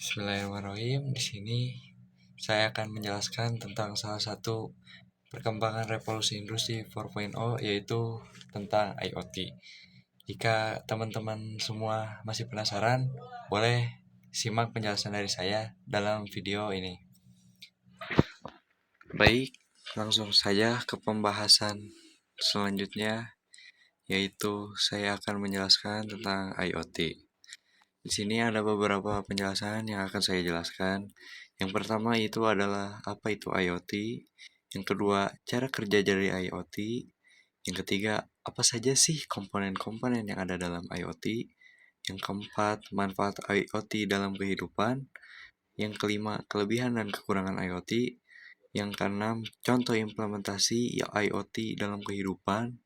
Bismillahirrahmanirrahim. Di sini saya akan menjelaskan tentang salah satu perkembangan revolusi industri 4.0 yaitu tentang IoT. Jika teman-teman semua masih penasaran, boleh simak penjelasan dari saya dalam video ini. Baik, langsung saja ke pembahasan selanjutnya, yaitu saya akan menjelaskan tentang IoT. Di sini ada beberapa penjelasan yang akan saya jelaskan. Yang pertama itu adalah apa itu IoT. Yang kedua, cara kerja dari IoT. Yang ketiga, apa saja sih komponen-komponen yang ada dalam IoT. Yang keempat, manfaat IoT dalam kehidupan. Yang kelima, kelebihan dan kekurangan IoT. Yang keenam, contoh implementasi IoT dalam kehidupan.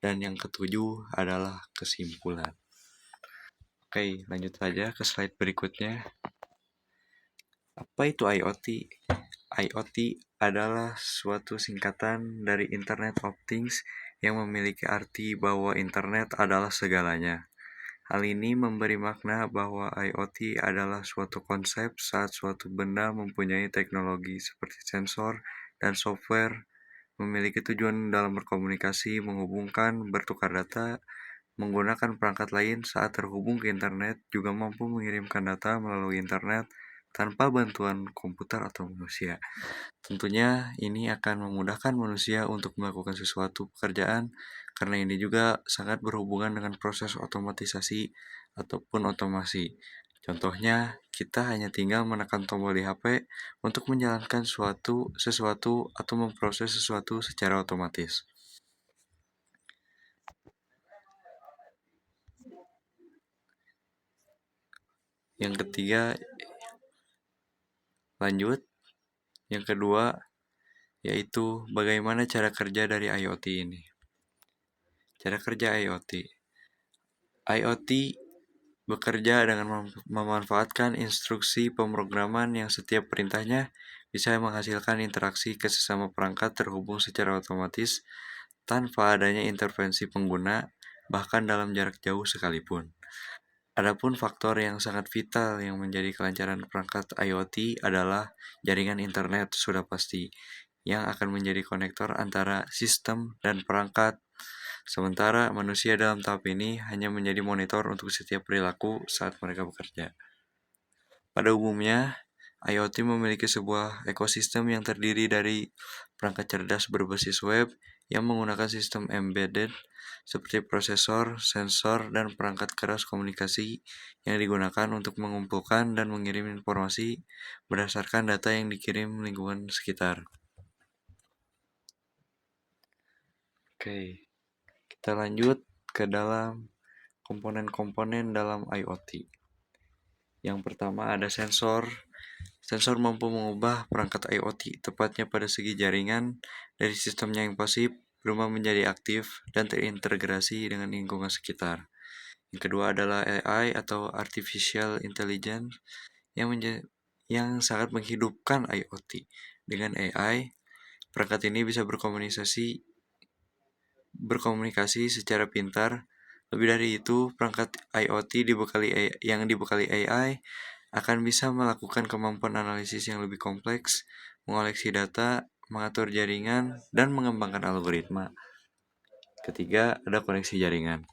Dan yang ketujuh adalah kesimpulan. Oke, lanjut saja ke slide berikutnya. Apa itu IoT? IoT adalah suatu singkatan dari Internet of Things yang memiliki arti bahwa internet adalah segalanya. Hal ini memberi makna bahwa IoT adalah suatu konsep saat suatu benda mempunyai teknologi seperti sensor dan software, memiliki tujuan dalam berkomunikasi, menghubungkan, bertukar data, menggunakan perangkat lain saat terhubung ke internet, juga mampu mengirimkan data melalui internet tanpa bantuan komputer atau manusia. Tentunya ini akan memudahkan manusia untuk melakukan sesuatu pekerjaan karena ini juga sangat berhubungan dengan proses otomatisasi ataupun otomasi. Contohnya, kita hanya tinggal menekan tombol di HP untuk menjalankan sesuatu atau memproses sesuatu secara otomatis. Yang ketiga, lanjut. Yang kedua, yaitu bagaimana cara kerja dari IoT ini. Cara kerja IoT. IoT bekerja dengan memanfaatkan instruksi pemrograman yang setiap perintahnya bisa menghasilkan interaksi ke sesama perangkat terhubung secara otomatis tanpa adanya intervensi pengguna, bahkan dalam jarak jauh sekalipun. Adapun faktor yang sangat vital yang menjadi kelancaran perangkat IoT adalah jaringan internet sudah pasti, yang akan menjadi konektor antara sistem dan perangkat. Sementara manusia dalam tahap ini hanya menjadi monitor untuk setiap perilaku saat mereka bekerja. Pada umumnya, IoT memiliki sebuah ekosistem yang terdiri dari perangkat cerdas berbasis web yang menggunakan sistem embedded seperti prosesor, sensor, dan perangkat keras komunikasi yang digunakan untuk mengumpulkan dan mengirim informasi berdasarkan data yang dikirim lingkungan sekitar. Oke, kita lanjut ke dalam komponen-komponen dalam IoT. Yang pertama ada sensor. Sensor mampu mengubah perangkat IoT tepatnya pada segi jaringan dari sistemnya yang pasif berubah menjadi aktif dan terintegrasi dengan lingkungan sekitar. Yang kedua adalah AI atau Artificial Intelligence yang sangat menghidupkan IoT. Dengan AI, perangkat ini bisa berkomunikasi secara pintar. Lebih dari itu, perangkat IoT yang dibekali AI akan bisa melakukan kemampuan analisis yang lebih kompleks, mengoleksi data, mengatur jaringan, dan mengembangkan algoritma. Ketiga, ada koneksi jaringan.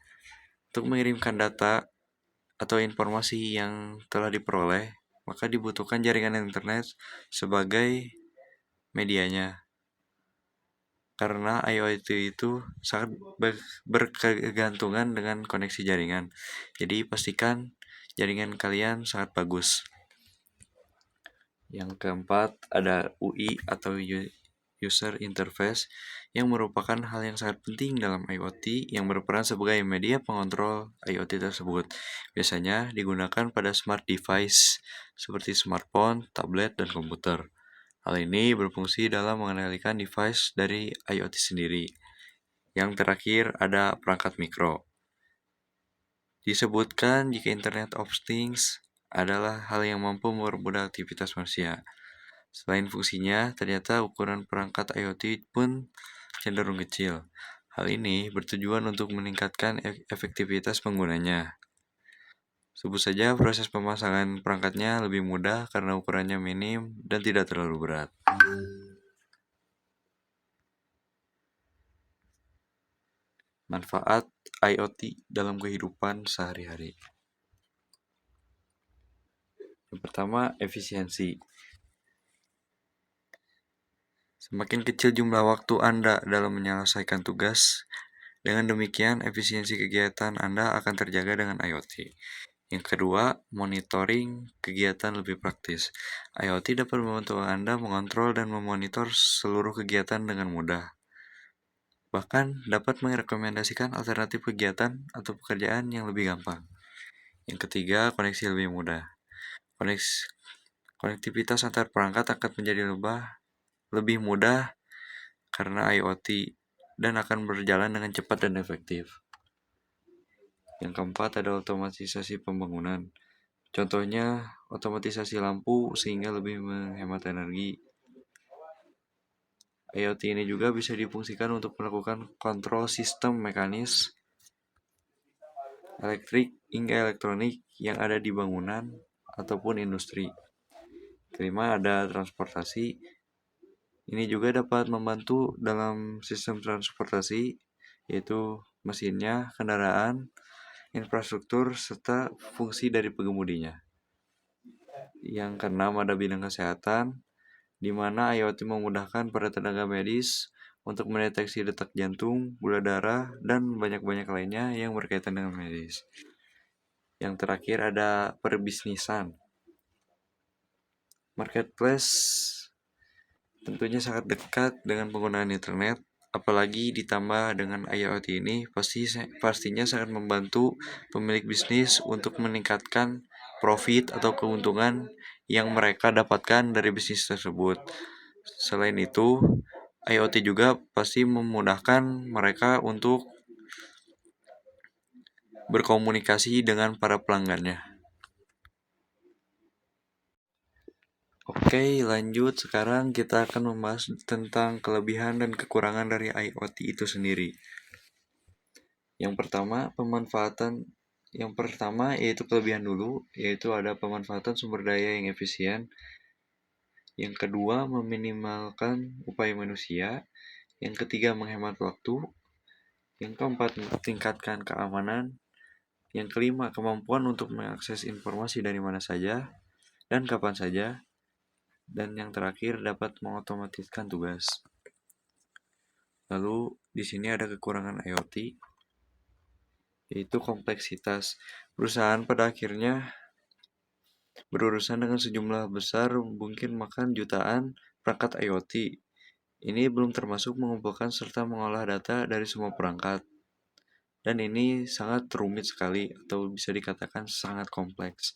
Untuk mengirimkan data atau informasi yang telah diperoleh, maka dibutuhkan jaringan internet sebagai medianya. Karena IoT itu sangat berkegantungan dengan koneksi jaringan. Jadi pastikan jaringan kalian sangat bagus. Yang keempat ada UI atau User Interface yang merupakan hal yang sangat penting dalam IoT yang berperan sebagai media pengontrol IoT tersebut. Biasanya digunakan pada smart device seperti smartphone, tablet, dan komputer. Hal ini berfungsi dalam mengendalikan device dari IoT sendiri. Yang terakhir ada perangkat mikro. Disebutkan jika Internet of Things adalah hal yang mampu mempermudah aktivitas manusia. Selain fungsinya, ternyata ukuran perangkat IoT pun cenderung kecil. Hal ini bertujuan untuk meningkatkan efektivitas penggunanya. Sebut saja proses pemasangan perangkatnya lebih mudah karena ukurannya minim dan tidak terlalu berat. Manfaat IoT dalam kehidupan sehari-hari. Yang pertama, efisiensi. Semakin kecil jumlah waktu Anda dalam menyelesaikan tugas, dengan demikian efisiensi kegiatan Anda akan terjaga dengan IoT. Yang kedua, monitoring kegiatan lebih praktis. IoT dapat membantu Anda mengontrol dan memonitor seluruh kegiatan dengan mudah. Bahkan dapat merekomendasikan alternatif kegiatan atau pekerjaan yang lebih gampang. Yang ketiga, koneksi lebih mudah. Konektivitas antar perangkat akan menjadi lebih mudah karena IoT dan akan berjalan dengan cepat dan efektif. Yang keempat ada otomatisasi pembangunan. Contohnya otomatisasi lampu sehingga lebih menghemat energi. IoT ini juga bisa difungsikan untuk melakukan kontrol sistem mekanis, elektrik hingga elektronik yang ada di bangunan ataupun industri. Kelima ada transportasi. Ini juga dapat membantu dalam sistem transportasi, yaitu mesinnya, kendaraan, infrastruktur, serta fungsi dari pengemudinya. Yang keenam ada bidang kesehatan, di mana IoT memudahkan para tenaga medis untuk mendeteksi detak jantung, gula darah, dan banyak-banyak lainnya yang berkaitan dengan medis. Yang terakhir ada perbisnisan. Marketplace tentunya sangat dekat dengan penggunaan internet, apalagi ditambah dengan IoT ini pastinya sangat membantu pemilik bisnis untuk meningkatkan profit atau keuntungan yang mereka dapatkan dari bisnis tersebut. Selain itu, IoT juga pasti memudahkan mereka untuk berkomunikasi dengan para pelanggannya. Oke, lanjut. Sekarang kita akan membahas tentang kelebihan dan kekurangan dari IoT itu sendiri. Yang pertama yaitu kelebihan dulu, yaitu ada pemanfaatan sumber daya yang efisien. Yang kedua, meminimalkan upaya manusia. Yang ketiga, menghemat waktu. Yang keempat, meningkatkan keamanan. Yang kelima, kemampuan untuk mengakses informasi dari mana saja dan kapan saja. Dan yang terakhir, dapat mengotomatiskan tugas. Lalu, di sini ada kekurangan IoT, yaitu kompleksitas. Perusahaan pada akhirnya berurusan dengan sejumlah besar, mungkin makan jutaan perangkat IoT. Ini belum termasuk mengumpulkan serta mengolah data dari semua perangkat. Dan ini sangat rumit sekali atau bisa dikatakan sangat kompleks.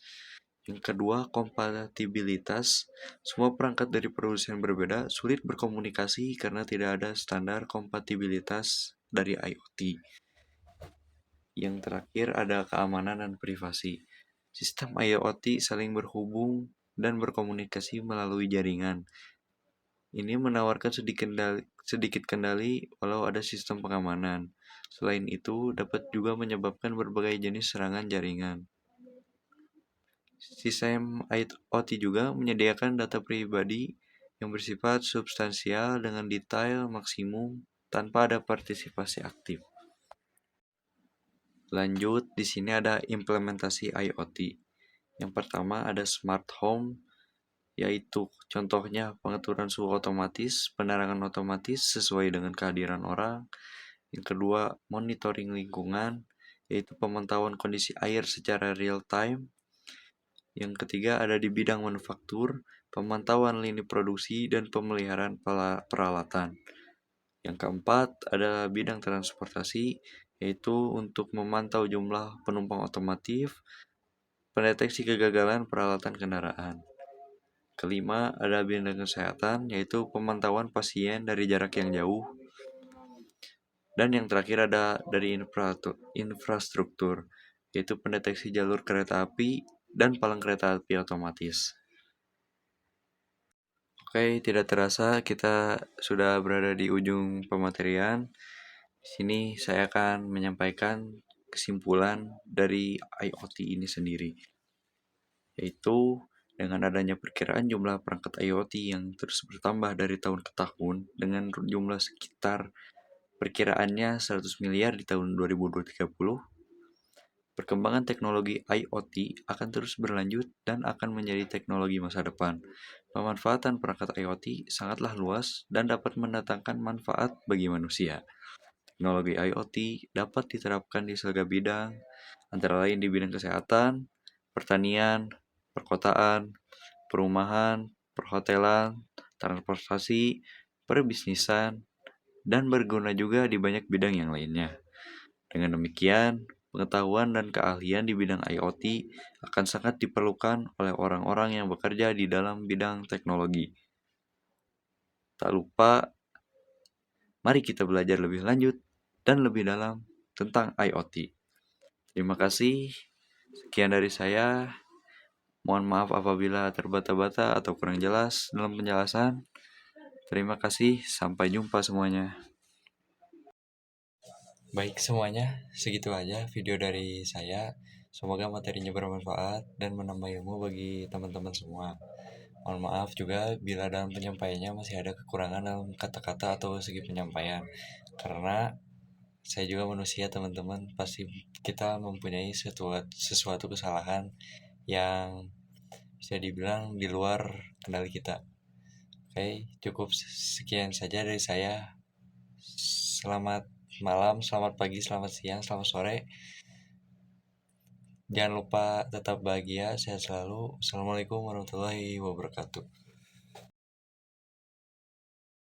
Yang kedua, kompatibilitas. Semua perangkat dari produsen berbeda, sulit berkomunikasi karena tidak ada standar kompatibilitas dari IoT. Yang terakhir ada keamanan dan privasi. Sistem IoT saling berhubung dan berkomunikasi melalui jaringan. Ini menawarkan sedikit kendali walau ada sistem pengamanan. Selain itu, dapat juga menyebabkan berbagai jenis serangan jaringan. Sistem IoT juga menyediakan data pribadi yang bersifat substansial dengan detail maksimum tanpa ada partisipasi aktif. Lanjut, di sini ada implementasi IoT. Yang pertama ada smart home, yaitu contohnya pengaturan suhu otomatis, penerangan otomatis sesuai dengan kehadiran orang. Yang kedua, monitoring lingkungan, yaitu pemantauan kondisi air secara real time. Yang ketiga ada di bidang manufaktur, pemantauan lini produksi dan pemeliharaan peralatan. Yang keempat ada bidang transportasi, yaitu untuk memantau jumlah penumpang otomotif, pendeteksi kegagalan peralatan kendaraan. Kelima, ada bidang kesehatan, yaitu pemantauan pasien dari jarak yang jauh. Dan yang terakhir ada dari infrastruktur, yaitu pendeteksi jalur kereta api dan palang kereta api otomatis. Oke, tidak terasa kita sudah berada di ujung pematerian. Di sini saya akan menyampaikan kesimpulan dari IoT ini sendiri, yaitu dengan adanya perkiraan jumlah perangkat IoT yang terus bertambah dari tahun ke tahun dengan jumlah sekitar perkiraannya 100 miliar di tahun 2030, perkembangan teknologi IoT akan terus berlanjut dan akan menjadi teknologi masa depan. Pemanfaatan perangkat IoT sangatlah luas dan dapat mendatangkan manfaat bagi manusia. Teknologi IoT dapat diterapkan di segala bidang, antara lain di bidang kesehatan, pertanian, perkotaan, perumahan, perhotelan, transportasi, perbisnisan, dan berguna juga di banyak bidang yang lainnya. Dengan demikian, pengetahuan dan keahlian di bidang IoT akan sangat diperlukan oleh orang-orang yang bekerja di dalam bidang teknologi. Tak lupa, mari kita belajar lebih lanjut dan lebih dalam tentang IoT. Terima kasih. Sekian dari saya. Mohon maaf apabila terbata-bata atau kurang jelas dalam penjelasan. Terima kasih. Sampai jumpa semuanya. Baik semuanya, segitu aja video dari saya. Semoga materinya bermanfaat dan menambah ilmu bagi teman-teman semua. Mohon maaf juga bila dalam penyampaiannya masih ada kekurangan dalam kata-kata atau segi penyampaian. Karena saya juga manusia teman-teman, pasti kita mempunyai sesuatu kesalahan yang bisa dibilang di luar kendali kita. Oke, cukup sekian saja dari saya. Selamat malam, selamat pagi, selamat siang, selamat sore. Jangan lupa tetap bahagia, sehat selalu. Assalamualaikum warahmatullahi wabarakatuh.